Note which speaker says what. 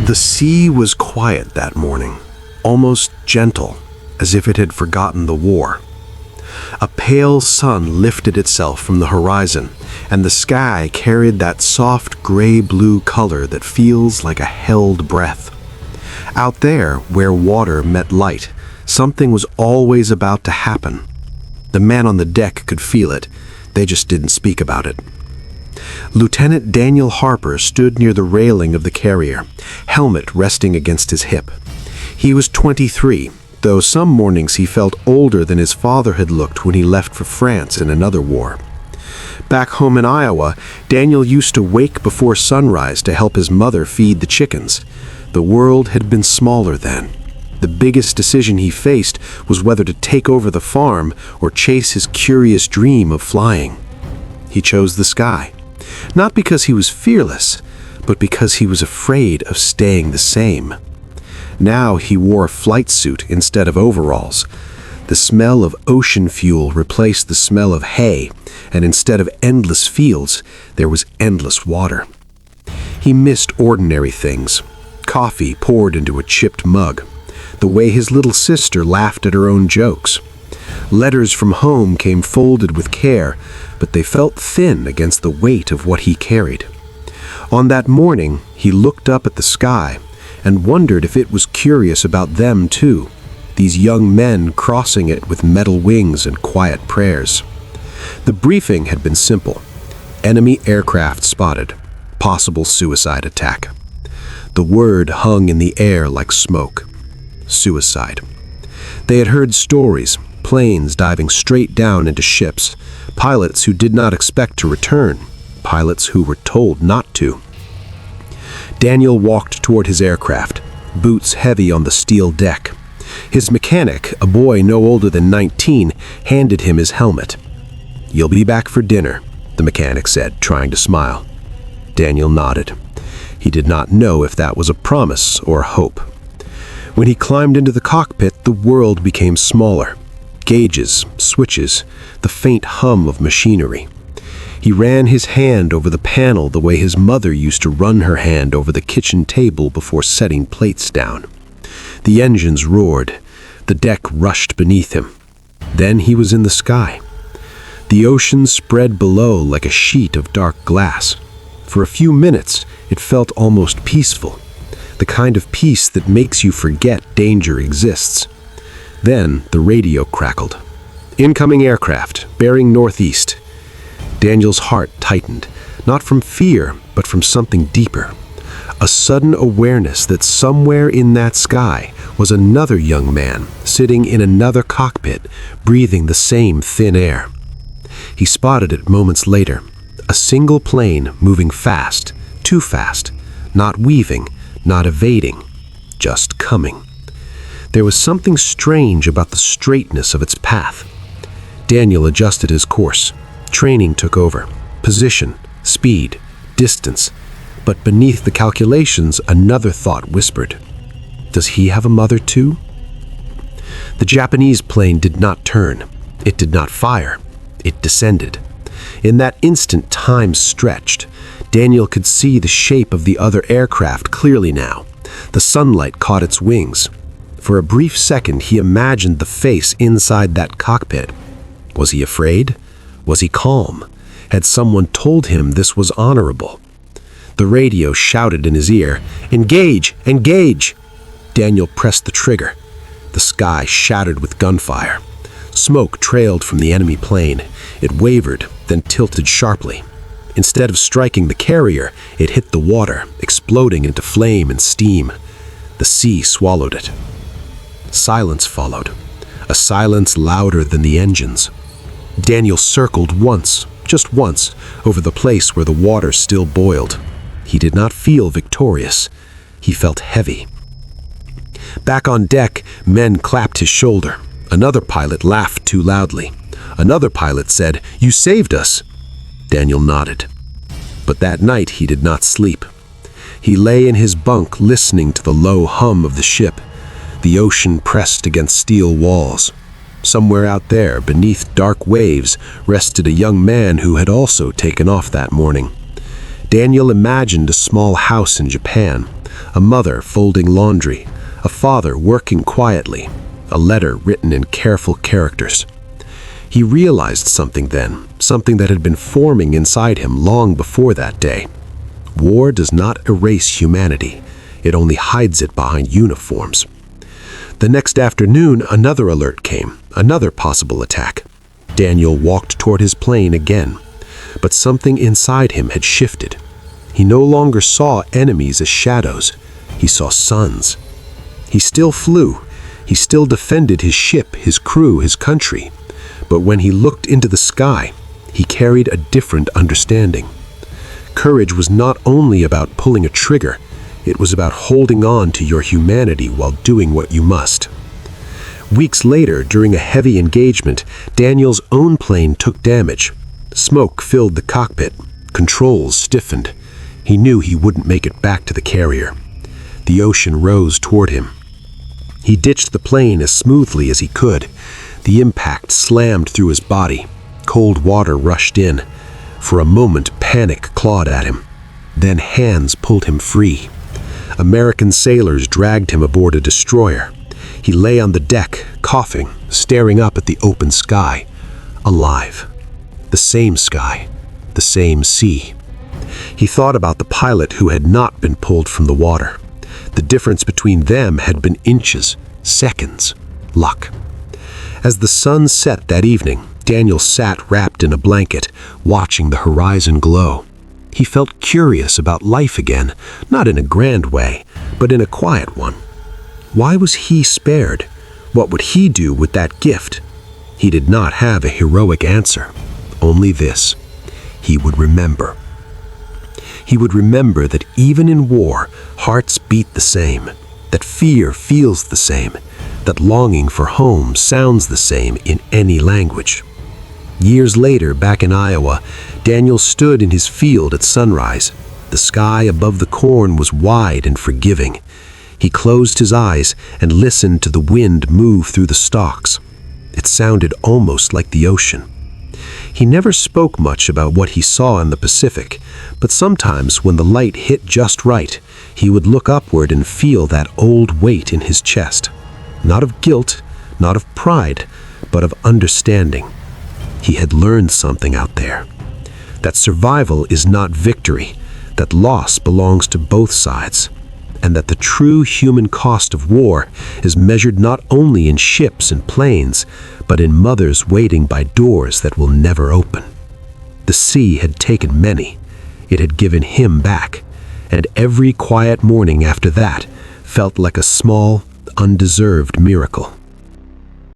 Speaker 1: The sea was quiet that morning, almost gentle, as if it had forgotten the war. A pale sun lifted itself from the horizon, and the sky carried that soft gray-blue color that feels like a held breath. Out there, where water met light, something was always about to happen. The men on the deck could feel it, they just didn't speak about it. Lieutenant Daniel Harper stood near the railing of the carrier, helmet resting against his hip. He was 23, though some mornings he felt older than his father had looked when he left for France in another war. Back home in Iowa, Daniel used to wake before sunrise to help his mother feed the chickens. The world had been smaller then. The biggest decision he faced was whether to take over the farm or chase his curious dream of flying. He chose the sky. Not because he was fearless, but because he was afraid of staying the same. Now he wore a flight suit instead of overalls. The smell of ocean fuel replaced the smell of hay, and instead of endless fields, there was endless water. He missed ordinary things. Coffee poured into a chipped mug. The way his little sister laughed at her own jokes. Letters from home came folded with care, but they felt thin against the weight of what he carried. On that morning, he looked up at the sky and wondered if it was curious about them too, these young men crossing it with metal wings and quiet prayers. The briefing had been simple. Enemy aircraft spotted. Possible suicide attack. The word hung in the air like smoke. Suicide. They had heard stories, planes diving straight down into ships, pilots who did not expect to return, pilots who were told not to. Daniel walked toward his aircraft, boots heavy on the steel deck. His mechanic, a boy no older than 19, handed him his helmet. "You'll be back for dinner," the mechanic said, trying to smile. Daniel nodded. He did not know if that was a promise or hope. When he climbed into the cockpit, the world became smaller. Gauges, switches, the faint hum of machinery. He ran his hand over the panel the way his mother used to run her hand over the kitchen table before setting plates down. The engines roared. The deck rushed beneath him. Then he was in the sky. The ocean spread below like a sheet of dark glass. For a few minutes, it felt almost peaceful, the kind of peace that makes you forget danger exists. Then the radio crackled. "Incoming aircraft, bearing northeast." Daniel's heart tightened, not from fear, but from something deeper. A sudden awareness that somewhere in that sky was another young man sitting in another cockpit, breathing the same thin air. He spotted it moments later, a single plane moving fast, too fast, not weaving, not evading, just coming. There was something strange about the straightness of its path. Daniel adjusted his course. Training took over. Position, speed, distance. But beneath the calculations, another thought whispered. Does he have a mother too? The Japanese plane did not turn. It did not fire. It descended. In that instant, time stretched. Daniel could see the shape of the other aircraft clearly now. The sunlight caught its wings. For a brief second, he imagined the face inside that cockpit. Was he afraid? Was he calm? Had someone told him this was honorable? The radio shouted in his ear, "Engage! Engage!" Daniel pressed the trigger. The sky shattered with gunfire. Smoke trailed from the enemy plane. It wavered, then tilted sharply. Instead of striking the carrier, it hit the water, exploding into flame and steam. The sea swallowed it. Silence followed, a silence louder than the engines. Daniel circled once, just once, over the place where the water still boiled. He did not feel victorious. He felt heavy. Back on deck, men clapped his shoulder. Another pilot laughed too loudly. Another pilot said, "You saved us." Daniel nodded. But that night he did not sleep. He lay in his bunk listening to the low hum of the ship. The ocean pressed against steel walls. Somewhere out there, beneath dark waves, rested a young man who had also taken off that morning. Daniel imagined a small house in Japan, a mother folding laundry, a father working quietly, a letter written in careful characters. He realized something then, something that had been forming inside him long before that day. War does not erase humanity. It only hides it behind uniforms. The next afternoon, another alert came, another possible attack. Daniel walked toward his plane again, but something inside him had shifted. He no longer saw enemies as shadows. He saw suns. He still flew. He still defended his ship, his crew, his country. But when he looked into the sky, he carried a different understanding. Courage was not only about pulling a trigger, it was about holding on to your humanity while doing what you must. Weeks later, during a heavy engagement, Daniel's own plane took damage. Smoke filled the cockpit. Controls stiffened. He knew he wouldn't make it back to the carrier. The ocean rose toward him. He ditched the plane as smoothly as he could. The impact slammed through his body. Cold water rushed in. For a moment, panic clawed at him. Then hands pulled him free. American sailors dragged him aboard a destroyer. He lay on the deck, coughing, staring up at the open sky. Alive. The same sky. The same sea. He thought about the pilot who had not been pulled from the water. The difference between them had been inches, seconds, luck. As the sun set that evening, Daniel sat wrapped in a blanket, watching the horizon glow. He felt curious about life again, not in a grand way, but in a quiet one. Why was he spared? What would he do with that gift? He did not have a heroic answer. Only this: he would remember. He would remember that even in war, hearts beat the same, that fear feels the same, that longing for home sounds the same in any language. Years later, back in Iowa, Daniel stood in his field at sunrise. The sky above the corn was wide and forgiving. He closed his eyes and listened to the wind move through the stalks. It sounded almost like the ocean. He never spoke much about what he saw in the Pacific, but sometimes when the light hit just right, he would look upward and feel that old weight in his chest. Not of guilt, not of pride, but of understanding. He had learned something out there. That survival is not victory, that loss belongs to both sides, and that the true human cost of war is measured not only in ships and planes, but in mothers waiting by doors that will never open. The sea had taken many. It had given him back, and every quiet morning after that felt like a small, undeserved miracle.